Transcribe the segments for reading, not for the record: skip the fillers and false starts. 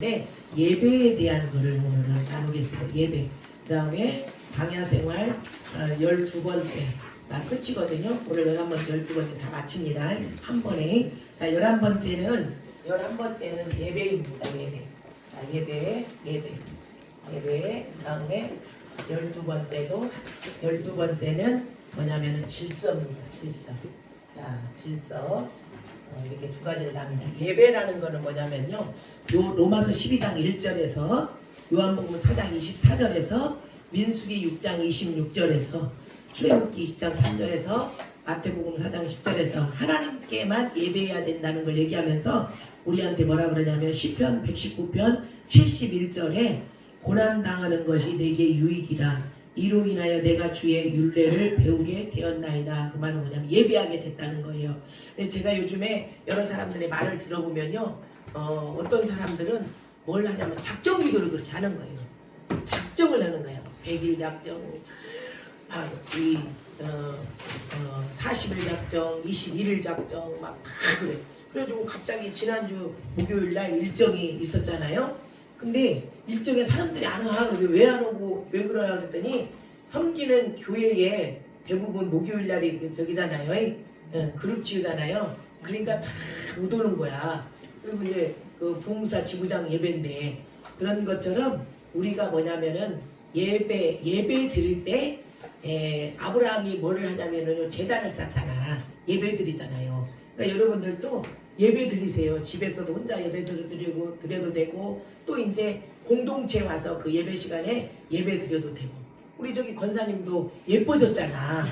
네, 예배에 대한 거를 오늘 나누겠습니다. 예배. 그 다음에 방야생활 12번째가 끝이거든요. 오늘 11번째, 12번째 다 마칩니다. 한 번에. 자, 11번째는 예배입니다. 예배. 자, 예배. 그 다음에 12번째는 뭐냐면은 질서입니다. 질서. 자, 질서. 이렇게 두 가지를 납니다. 예배라는 거는 뭐냐면요. 요 로마서 12장 1절에서 요한복음 4장 24절에서 민수기 6장 26절에서 출애굽기 20장 3절에서 마태복음 4장 10절에서 하나님께만 예배해야 된다는 걸 얘기하면서 우리한테 뭐라 그러냐면 시편 119편 71절에 고난당하는 것이 내게 유익이라 이로 인하여 내가 주의 율례를 배우게 되었나이다. 그 말은 뭐냐면 예배하게 됐다는 거예요. 근데 제가 요즘에 여러 사람들의 말을 들어보면요, 어떤 사람들은 뭘 하냐면 작정 기도를 그렇게 하는 거예요. 작정을 하는 거예요. 100일 작정, 40일 작정, 21일 작정 막 다 그래. 그래가지고 갑자기 지난주 목요일 날 일정이 있었잖아요. 근데 일정에 사람들이 안 와. 왜 안 오고 왜 그러나 그랬더니 섬기는 교회에 대부분 목요일 날이 저기잖아요. 그룹 치유잖아요. 그러니까 다 못 오는 거야. 그리고 이제 그 부흥사 지부장 예배인데 그런 것처럼 우리가 뭐냐면은 예배 드릴 때 아브라함이 뭐를 하냐면은 재단을 쌓잖아. 예배 드리잖아요. 그러니까 여러분들도 예배 드리세요. 집에서도 혼자 예배 드려도 되고 또 이제 공동체 와서 그 예배 시간에 예배 드려도 되고 우리 저기 권사님도 예뻐졌잖아.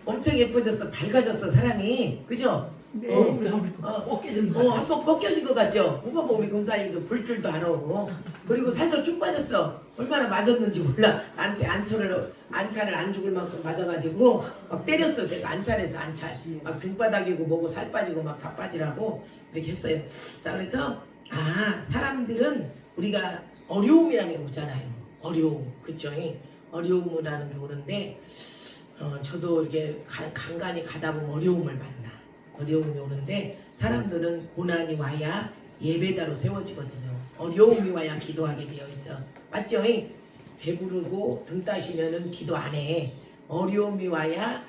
엄청 예뻐졌어. 밝아졌어 사람이. 그죠? 네. 얼굴이 한번 벗겨진 거 같아. 한번 벗겨진 것 같죠? 오빠 우리 권사님도 볼 줄도 안 오고 그리고 살도 쭉 빠졌어. 얼마나 맞았는지 몰라. 나한테 안차를 안 죽을 만큼 맞아가지고 막 때렸어. 내가 안찰해서 안찰. 막 등바닥이고 뭐고 살 빠지고 막 다 빠지라고 이렇게 했어요. 자, 그래서 사람들은 우리가 어려움이라는 게 오잖아요. 어려움, 그쵸? 어려움이라는 게 오는데 저도 이렇게 간간히 가다 보면 어려움을 만나. 어려움이 오는데 사람들은 고난이 와야 예배자로 세워지거든요. 어려움이 와야 기도하게 되어 있어. 맞죠? 배부르고 등 따시면은 기도 안 해. 어려움이 와야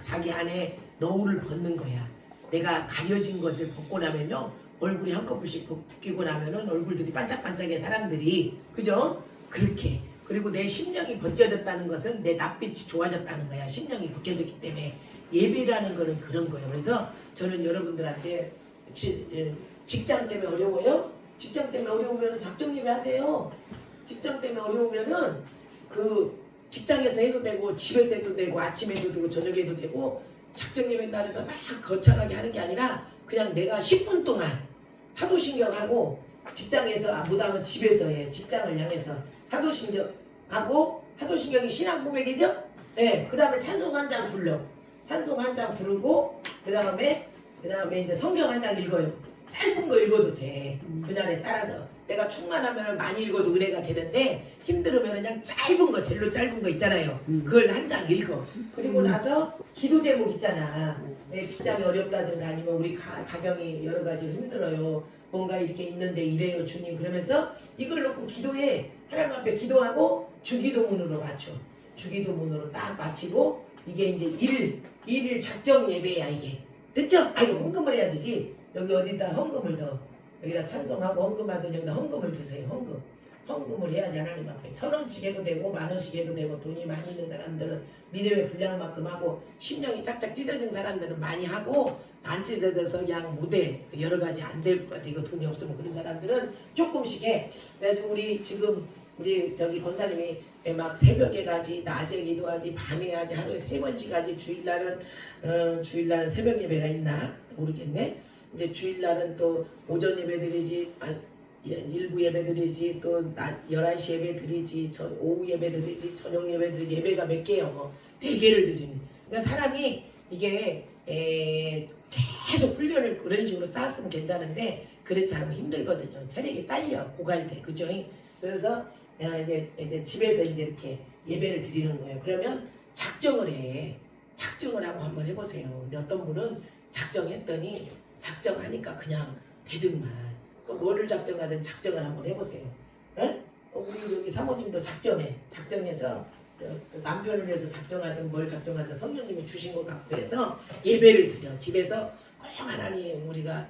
자기 안에 너울을 벗는 거야. 내가 가려진 것을 벗고 나면요. 얼굴이 한꺼풀씩 벗기고 나면은 얼굴들이 반짝반짝해 사람들이. 그죠? 그렇게. 그리고 내 심령이 벗겨졌다는 것은 내 낯빛이 좋아졌다는 거야. 심령이 벗겨졌기 때문에. 예배라는 거는 그런 거예요. 그래서 저는 여러분들한테 직장 때문에 어려워요? 직장 때문에 어려우면 작정 예배 하세요. 직장 때문에 어려우면은 그 직장에서 해도 되고 집에서 해도 되고 아침에 해도 되고 저녁에 해도 되고 작정 예배 날에서 막 거창하게 하는 게 아니라 그냥 내가 10분 동안 하도신경하고 직장에서 못하면 집에서 해. 직장을 향해서 하도신경하고 하도신경이 신앙 고백이죠? 네. 그 다음에 찬송 한 장 불러. 찬송 한 장 부르고 그 다음에 이제 성경 한 장 읽어요. 짧은 거 읽어도 돼. 그날에 따라서 내가 충만하면 많이 읽어도 은혜가 되는데 힘들으면 그냥 짧은 거 제일로 짧은 거 있잖아요. 그걸 한 장 읽어. 그리고 나서 기도 제목 있잖아. 내 직장이 어렵다든가 아니면 우리 가정이 여러 가지로 힘들어요. 뭔가 이렇게 있는데 이래요 주님. 그러면서 이걸 놓고 기도해. 하나님 앞에 기도하고 주기도문으로 맞춰. 주기도문으로 딱 마치고 이게 이제 일일 작정 예배야 이게. 됐죠? 이거 헌금을 해야 되지. 여기 어디다 헌금을 더. 여기다 찬송하고 헌금하든 여기다 헌금을 드세요. 헌금을 해야지 하나님 앞에. 1,000원씩 해도 되고 10,000원씩 해도 되고 돈이 많이 있는 사람들은 믿음의 분량만큼 하고 심령이 짝짝 찢어진 사람들은 많이 하고 안 찢어져서 그냥 못해. 여러 가지 안 될 것 같아. 이거 돈이 없으면 그런 사람들은 조금씩 해. 그래가지고 우리 저기 권사님이 막 새벽에 가지, 낮에 기도하지, 밤에 하지, 하루에 3번씩 하지. 주일날은 새벽 예배가 있나 모르겠네. 이제 주일날은 또 오전 예배 드리지, 일부 예배 드리지, 또 낮 11시 예배 드리지, 오후 예배 드리지, 저녁 예배 드리지. 예배가 몇 개요? 4개를 드리니. 그러니까 사람이 이게 계속 훈련을 그런 식으로 쌓았으면 괜찮은데 그렇지 않으면 힘들거든요. 체력이 딸려 고갈돼. 그죠? 그래서 이제 집에서 이제 이렇게 예배를 드리는 거예요. 그러면 작정을 해. 작정을 하고 한번 해보세요. 근데 어떤 분은 작정했더니 작정하니까 그냥 되더만. 뭐를 작정하든 작정을 한번 해보세요. 응? 우리 여기 사모님도 작정해서 남편을 위해서 작정하든 뭘 작정하든 성령님이 주신 것 같고 해서 예배를 드려. 집에서 꼭 하나님 우리가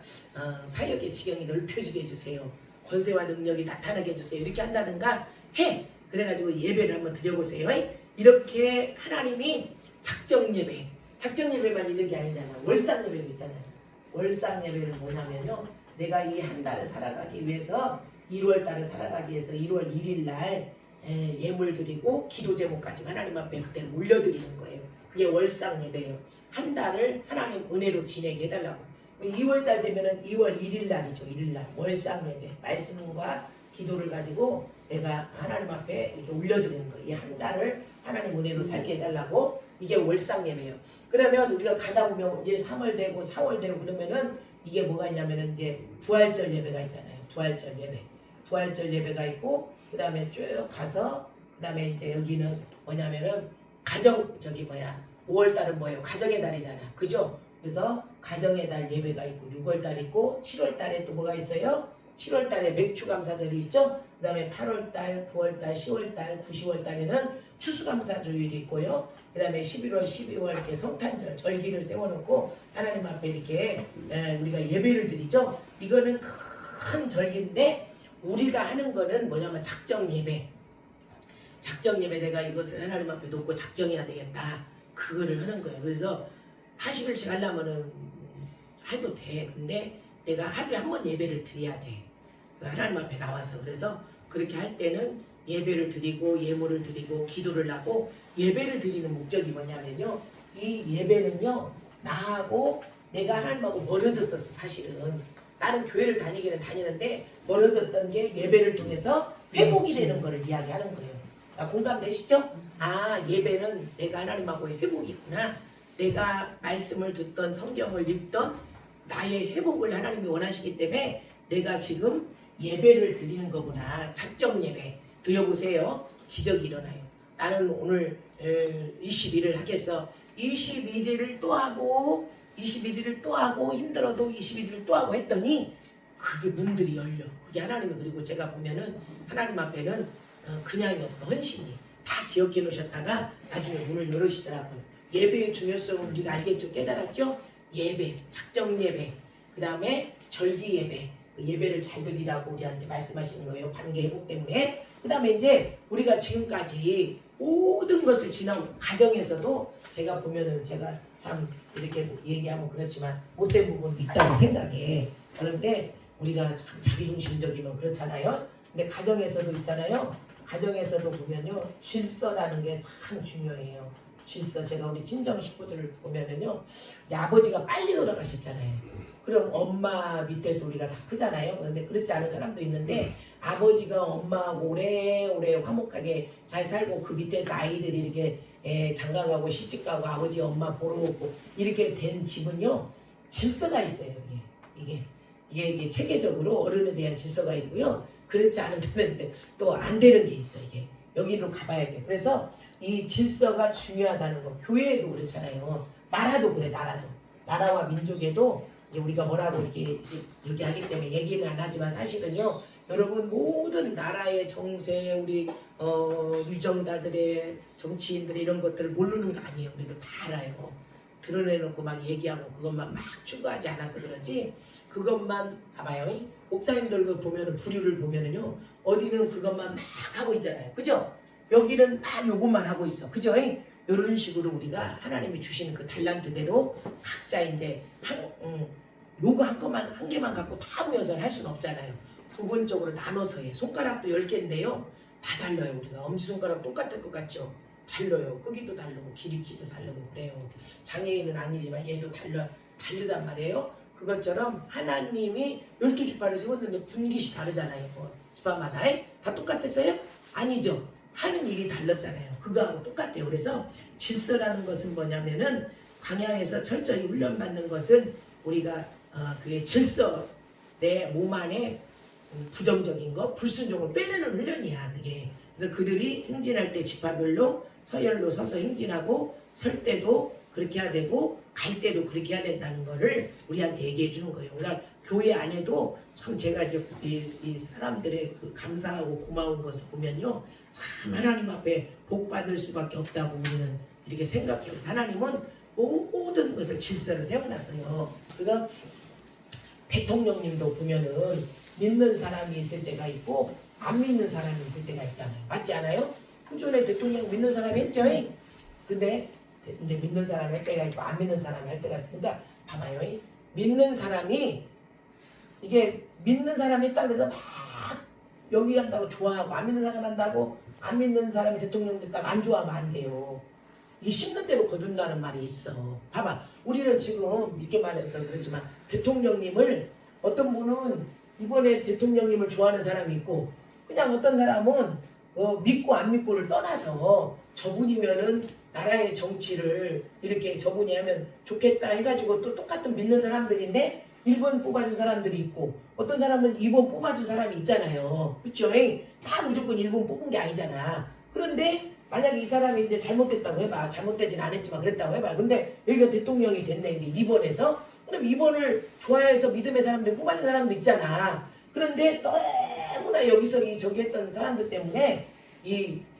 사역의 지경이 넓혀지게 해주세요. 권세와 능력이 나타나게 해주세요. 이렇게 한다든가 해. 그래가지고 예배를 한번 드려보세요. 이렇게 하나님이 작정 예배만 있는 게 아니잖아. 월상 예배도 있잖아요. 월상 예배는 뭐냐면요. 내가 이 한 달을 살아가기 위해서 1월 달을 살아가기 위해서 1월 1일 날 예물 드리고 기도 제목까지 하나님 앞에 그때 올려드리는 거예요. 그게 월상 예배예요. 한 달을 하나님 은혜로 지내게 해달라고. 2월 달 되면은 2월 1일 날이죠. 1일 날 월상 예배 말씀과 기도를 가지고 내가 하나님 앞에 이렇게 올려드리는 거예요. 이 한 달을 하나님 은혜로 살게 해달라고. 이게 월상 예배예요. 그러면 우리가 가다 보면 이제 3월 되고 4월 되고 그러면은 이게 뭐가 있냐면은 이제 부활절 예배가 있잖아요. 부활절 예배가 있고 그 다음에 쭉 가서 그 다음에 이제 여기는 뭐냐면은 5월 달은 뭐예요? 가정의 달이잖아. 그죠? 그래서 가정의 달 예배가 있고 6월 달 있고 7월 달에 또 뭐가 있어요? 7월 달에 맥주감사절이 있죠? 그 다음에 8월 달, 9월 달, 10월 달, 9월 달에는 추수감사주일이 있고요. 그 다음에 11월, 12월 이렇게 성탄절, 절기를 세워놓고 하나님 앞에 이렇게 우리가 예배를 드리죠. 이거는 큰 절기인데 우리가 하는 거는 뭐냐면 작정 예배. 내가 이것을 하나님 앞에 놓고 작정해야 되겠다. 그거를 하는 거예요. 그래서 40일씩 하려면은 해도 돼. 근데 내가 하루에 한 번 예배를 드려야 돼. 하나님 앞에 나와서. 그래서 그렇게 할 때는 예배를 드리고 예물을 드리고 기도를 하고 예배를 드리는 목적이 뭐냐면요. 이 예배는요. 나하고 내가 하나님하고 멀어졌었어. 사실은. 나는 교회를 다니기는 다니는데 멀어졌던 게 예배를 통해서 회복이 되는 거를 이야기하는 거예요. 공감되시죠? 예배는 내가 하나님하고의 회복이구나. 내가 말씀을 듣던 성경을 읽던 나의 회복을 하나님이 원하시기 때문에 내가 지금 예배를 드리는 거구나. 작정 예배 드려보세요. 기적이 일어나요. 나는 오늘 21일 하겠어. 21일을 또 하고 21일을 또 하고 힘들어도 21일을 또 하고 했더니 그게 문들이 열려. 그게 하나님이. 그리고 제가 보면은 하나님 앞에는 그냥이 없어. 헌신이 다 기억해 놓으셨다가 나중에 문을 열으시더라고요. 예배의 중요성을 우리가 알겠죠? 깨달았죠? 예배, 작정 예배, 그 다음에 절기 예배, 그 예배를 잘 드리라고 우리한테 말씀하시는 거예요. 관계 회복 때문에. 그 다음에 이제 우리가 지금까지 모든 것을 지나고 가정에서도 제가 보면은 제가 참 이렇게 얘기하면 그렇지만 못된 부분도 있다고 생각해. 그런데 우리가 참 자기중심적이면 그렇잖아요. 근데 가정에서도 있잖아요. 가정에서도 보면요. 질서라는 게 참 중요해요. 질서. 제가 우리 친정 식구들을 보면은요. 아버지가 빨리 돌아가셨잖아요. 그럼 엄마 밑에서 우리가 다 크잖아요. 그런데 그렇지 않은 사람도 있는데 아버지가 엄마하고 오래오래 화목하게 잘 살고 그 밑에서 아이들이 이렇게 장가가고 시집가고 아버지 엄마 보러 오고 이렇게 된 집은요. 질서가 있어요. 이게 체계적으로 어른에 대한 질서가 있고요. 그렇지 않은 데는 또 안 되는 게 있어. 이게 여기로 가봐야 돼. 그래서 이 질서가 중요하다는 거. 교회에도 그렇잖아요. 나라도 그래. 나라와 민족에도 이제 우리가 뭐라고 이렇게 하기 때문에 얘기는 안 하지만 사실은요. 여러분 모든 나라의 정세, 우리 유정자들의 정치인들의 이런 것들을 모르는 거 아니에요. 우리도 다 알아요. 드러내놓고 막 얘기하고 그것만 막 추구하지 않아서 그러지. 그것만 봐봐요. 목사님들 보면은 부류를 보면은요. 어디는 그것만 막 하고 있잖아요. 그죠? 여기는 막 요것만 하고 있어. 그죠? 이런 식으로 우리가 하나님이 주시는 그 달란트대로 각자 이제 요거 한 개만 갖고 다 모여서 할 수는 없잖아요. 부분적으로 나눠서 해. 손가락도 10개인데요. 다 달라요. 우리가 엄지손가락 똑같을 것 같죠? 달라요. 크기도 다르고 길이도 다르고 그래요. 장애인은 아니지만 얘도 다르단 말이에요. 그것처럼 하나님이 12지파를 세웠는데 분깃이 다르잖아요. 지파마다 다 똑같았어요? 아니죠. 하는 일이 달랐잖아요. 그거하고 똑같아요. 그래서 질서라는 것은 뭐냐면은 광야에서 철저히 훈련받는 것은 우리가 그게 질서, 내 몸 안에 부정적인 거, 불순종을 빼내는 훈련이야. 그게. 그래서 그들이 행진할 때 지파별로 서열로 서서 행진하고 설 때도 그렇게 해야 되고 갈 때도 그렇게 해야 된다는 거를 우리한테 얘기해 주는 거예요. 그러니까 교회 안에도 참 제가 이제 이 사람들의 그 감사하고 고마운 것을 보면요, 참 하나님 앞에 복 받을 수밖에 없다고 우리는 이렇게 생각해요. 하나님은 모든 것을 질서를 세워놨어요. 그래서 대통령님도 보면은 믿는 사람이 있을 때가 있고 안 믿는 사람이 있을 때가 있잖아요. 맞지 않아요? 그전에 대통령 믿는 사람이 했죠. 근데 믿는 사람이 할 때가 있고 안 믿는 사람이 할 때가 있으니까 봐봐요. 믿는 사람이 이게 믿는 사람이 했다 그래서 막 여기 한다고 좋아하고 안 믿는 사람 한다고 안 믿는 사람이 대통령 됐다고 안 좋아하면 안 돼요. 이게 심는 대로 거둔다는 말이 있어. 봐봐. 우리는 지금 이렇게 말해서 그렇지만 대통령님을 어떤 분은 이번에 대통령님을 좋아하는 사람이 있고 그냥 어떤 사람은 믿고 안 믿고를 떠나서 저분이면은 나라의 정치를 이렇게 저분이 하면 좋겠다 해가지고 또 똑같은 믿는 사람들인데 1번 뽑아준 사람들이 있고 어떤 사람은 2번 뽑아준 사람이 있잖아요. 그쵸? 다 무조건 1번 뽑은 게 아니잖아. 그런데 만약에 이 사람이 이제 잘못됐다고 해봐. 잘못되진 않았지만 그랬다고 해봐. 근데 여기가 대통령이 됐네. 이제 2번에서. 그럼 2번을 좋아해서 믿음의 사람들 뽑아준 사람도 있잖아. 그런데 너무나 여기서 저기 했던 사람들 때문에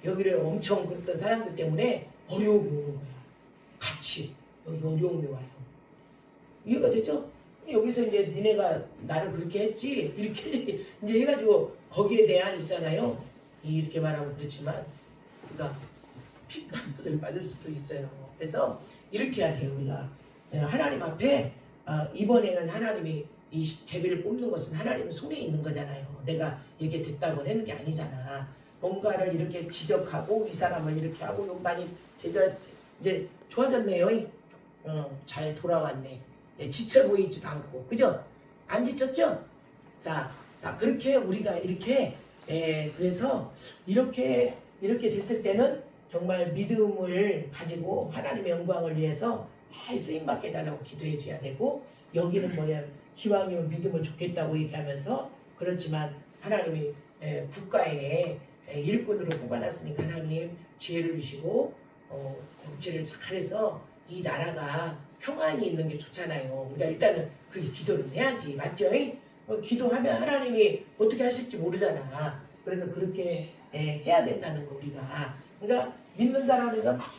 여기를 엄청 그랬던 사람들 때문에 어려움이 오는 거야. 같이 여기 어려움이 와요. 이해가 되죠? 여기서 이제 니네가 나를 그렇게 했지 이렇게 이제 해가지고 거기에 대한 있잖아요. 이렇게 말하면 그렇지만 그러니까 핍박을 받을 수도 있어요. 그래서 이렇게 해야 돼요. 우리가 하나님 앞에 이번에는 하나님이 이 제비를 뽑는 것은 하나님 손에 있는 거잖아요. 내가 이렇게 됐다고 하는 게 아니잖아. 뭔가를 이렇게 지적하고 이 사람을 이렇게 하고 많이 이제 좋아졌네요. 잘 돌아왔네. 지쳐 보이지도 않고, 그죠? 안 지쳤죠? 자, 그렇게 우리가 이렇게 그래서 이렇게 됐을 때는 정말 믿음을 가지고 하나님의 영광을 위해서 잘 쓰임받게 해달라고 기도해 줘야 되고 여기는 뭐냐 기왕이면 믿음을 좋겠다고 얘기하면서 그렇지만 하나님이 국가에 일꾼으로 뽑아놨으니까 하나님 지혜를 주시고 정치를 잘해서 이 나라가 평안이 있는 게 좋잖아요. 우리가 일단은 그렇게 기도를 해야지. 맞죠? 기도하면 하나님이 어떻게 하실지 모르잖아. 그래서 그렇게 해야 된다는 거 우리가. 그러니까 믿는 자라고 해서 막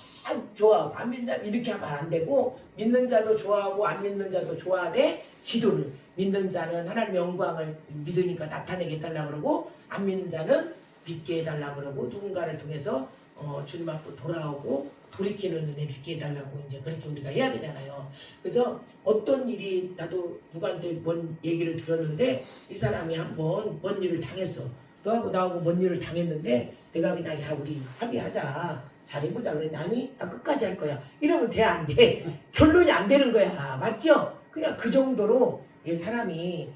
좋아하고 안 믿는 자 이렇게 하면 안 되고 믿는 자도 좋아하고 안 믿는 자도 좋아하되 기도를 믿는 자는 하나님의 영광을 믿으니까 나타내게 해달라고 그러고 안 믿는 자는 믿게 해달라고 그러고 누군가를 통해서 주님 앞으로 돌아오고 돌이키는 은혜를 있게 해달라고 이제 그렇게 우리가 해야 되잖아요. 그래서 어떤 일이 나도 누구한테 뭔 얘기를 들었는데 이 사람이 한번 뭔 일을 당했어. 너하고 나하고 뭔 일을 당했는데 내가 그냥 야 우리 합의하자. 잘해보자 그랬더니 아니 나 끝까지 할 거야. 이러면 돼 안 돼? 결론이 안 되는 거야. 맞죠? 그냥 그 정도로 사람이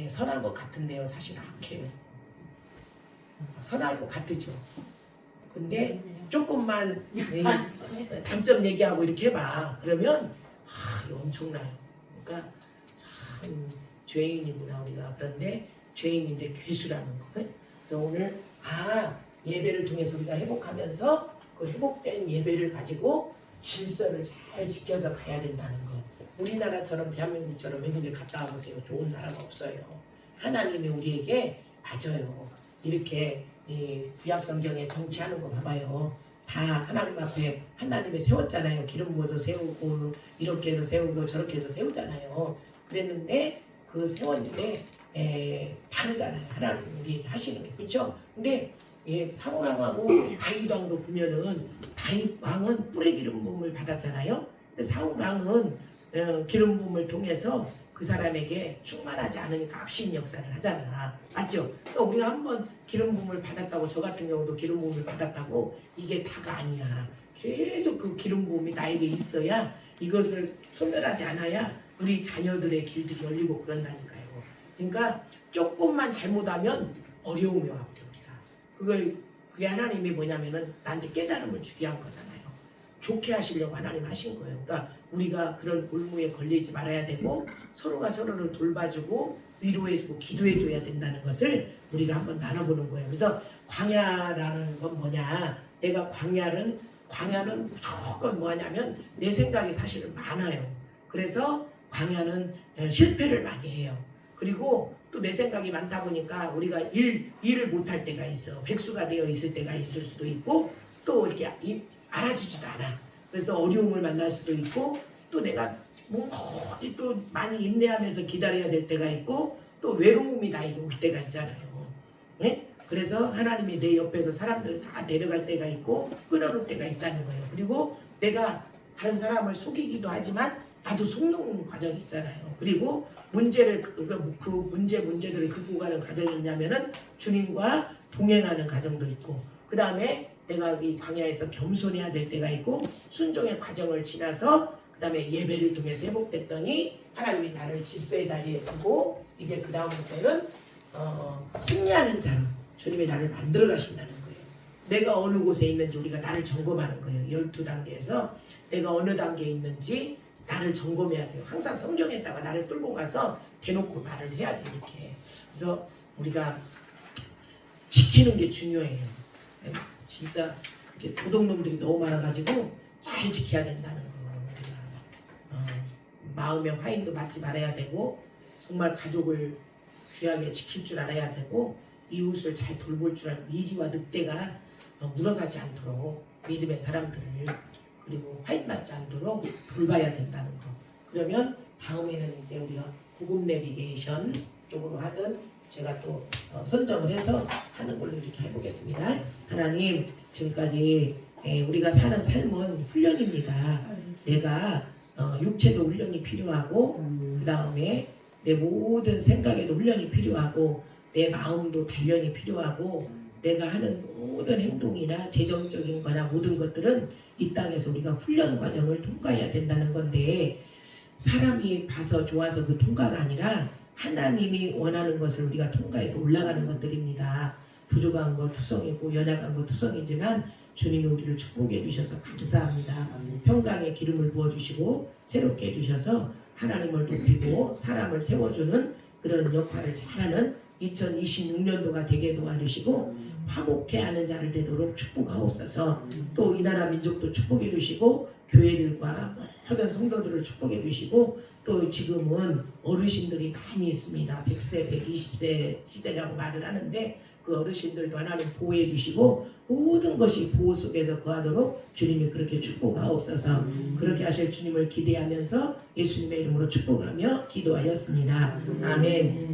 선한 것 같은데요. 사실 악해요. 선할 것 같으죠. 근데 조금만 단점 얘기하고 이렇게 해봐. 그러면 이거 엄청나요. 그러니까 참 죄인이구나 우리가. 그런데 죄인인데 괴수라는 거. 그래서 오늘 예배를 통해서 우리가 회복하면서 그 회복된 예배를 가지고 질서를 잘 지켜서 가야 된다는 거. 우리나라처럼 대한민국처럼 회복을 갔다 와보세요. 좋은 나라가 없어요. 하나님이 우리에게 맞아요. 이렇게 구약 성경에 정치하는 거 봐봐요. 다 하나님 앞에 하나님이 세웠잖아요. 기름 부어서 세우고 이렇게 해서 세우고 저렇게 해서 세우잖아요. 그랬는데 그 세웠는데 다르잖아요. 하나님 우리에게 하시는 게. 그렇죠? 근데 사울왕하고 다윗 왕도 보면은 다윗 왕은 뿔의 기름 부음을 받았잖아요. 사울 왕은 기름 부음을 통해서 그 사람에게 충만하지 않으니까 압신 역사를 하잖아. 맞죠? 그러니까 우리가 한번 기름 부음을 받았다고 저 같은 경우도 기름 부음을 받았다고 이게 다가 아니야. 계속 그 기름 부음이 나에게 있어야 이것을 소멸하지 않아야 우리 자녀들의 길들이 열리고 그런다니까요. 그러니까 조금만 잘못하면 어려움이 와 우리가. 그게 하나님이 뭐냐면은 나한테 깨달음을 주게 한 거잖아요. 좋게 하시려고 하나님 하신 거예요. 그러니까 우리가 그런 올무에 걸리지 말아야 되고 서로가 서로를 돌봐주고 위로해주고 기도해줘야 된다는 것을 우리가 한번 나눠보는 거예요. 그래서 광야라는 건 뭐냐? 내가 광야는 무조건 뭐냐면 내 생각이 사실은 많아요. 그래서 광야는 실패를 많이 해요. 그리고 또 내 생각이 많다 보니까 우리가 일을 못할 때가 있어. 백수가 되어 있을 때가 있을 수도 있고 또 이렇게 알아주지도 않아. 그래서 어려움을 만날 수도 있고 또 내가 어디 또 많이 인내하면서 기다려야 될 때가 있고 또 외로움이 나에게 올 때가 있잖아요. 네? 그래서 하나님이 내 옆에서 사람들을 다 데려갈 때가 있고 끊어놓을 때가 있다는 거예요. 그리고 내가 다른 사람을 속이기도 하지만 나도 속는 과정이 있잖아요. 그리고 문제들을 긁고 가는 과정이 있냐면은 주님과 동행하는 과정도 있고 그 다음에 내가 이 광야에서 겸손해야 될 때가 있고 순종의 과정을 지나서 그 다음에 예배를 통해서 회복됐더니 하나님이 나를 질서의 자리에 두고 이제 그 다음부터는 승리하는 자로 주님이 나를 만들어 가신다는 거예요. 내가 어느 곳에 있는지 우리가 나를 점검하는 거예요. 12단계에서 내가 어느 단계에 있는지 나를 점검해야 돼요. 항상 성경에다가 나를 끌고 가서 대놓고 말을 해야 돼요. 이렇게. 그래서 우리가 지키는 게 중요해요. 진짜 이렇게 도둑놈들이 너무 많아가지고 잘 지켜야 된다는 거. 우리가 마음의 화인도 받지 말아야 되고 정말 가족을 귀하게 지킬 줄 알아야 되고 이웃을 잘 돌볼 줄 알고 이리와 늑대가 물어가지 않도록 믿음의 사람들을 그리고 화인 맞지 않도록 돌봐야 된다는 거. 그러면 다음에는 이제 우리가 고급 내비게이션 쪽으로 하든 제가 또 선정을 해서 하는 걸로 이렇게 해보겠습니다. 하나님 지금까지 우리가 사는 삶은 훈련입니다. 내가 육체도 훈련이 필요하고 그 다음에 내 모든 생각에도 훈련이 필요하고 내 마음도 단련이 필요하고 내가 하는 모든 행동이나 재정적인 거나 모든 것들은 이 땅에서 우리가 훈련 과정을 통과해야 된다는 건데 사람이 봐서 좋아서 그 통과가 아니라 하나님이 원하는 것을 우리가 통과해서 올라가는 것들입니다. 부족한 거 투성이고 연약한 거 투성이지만 주님이 우리를 축복해 주셔서 감사합니다. 평강의 기름을 부어주시고 새롭게 해주셔서 하나님을 높이고 사람을 세워주는 그런 역할을 잘하는 2026년도가 되게 도와주시고 화목해하는 자를 되도록 축복하옵소서. 또 이 나라 민족도 축복해 주시고 교회들과 모든 성도들을 축복해 주시고 또 지금은 어르신들이 많이 있습니다. 100세, 120세 시대라고 말을 하는데 그 어르신들도 하나님 보호해 주시고 모든 것이 보호 속에서 거하도록 주님이 그렇게 축복하옵소서. 그렇게 하실 주님을 기대하면서 예수님의 이름으로 축복하며 기도하였습니다. 아멘.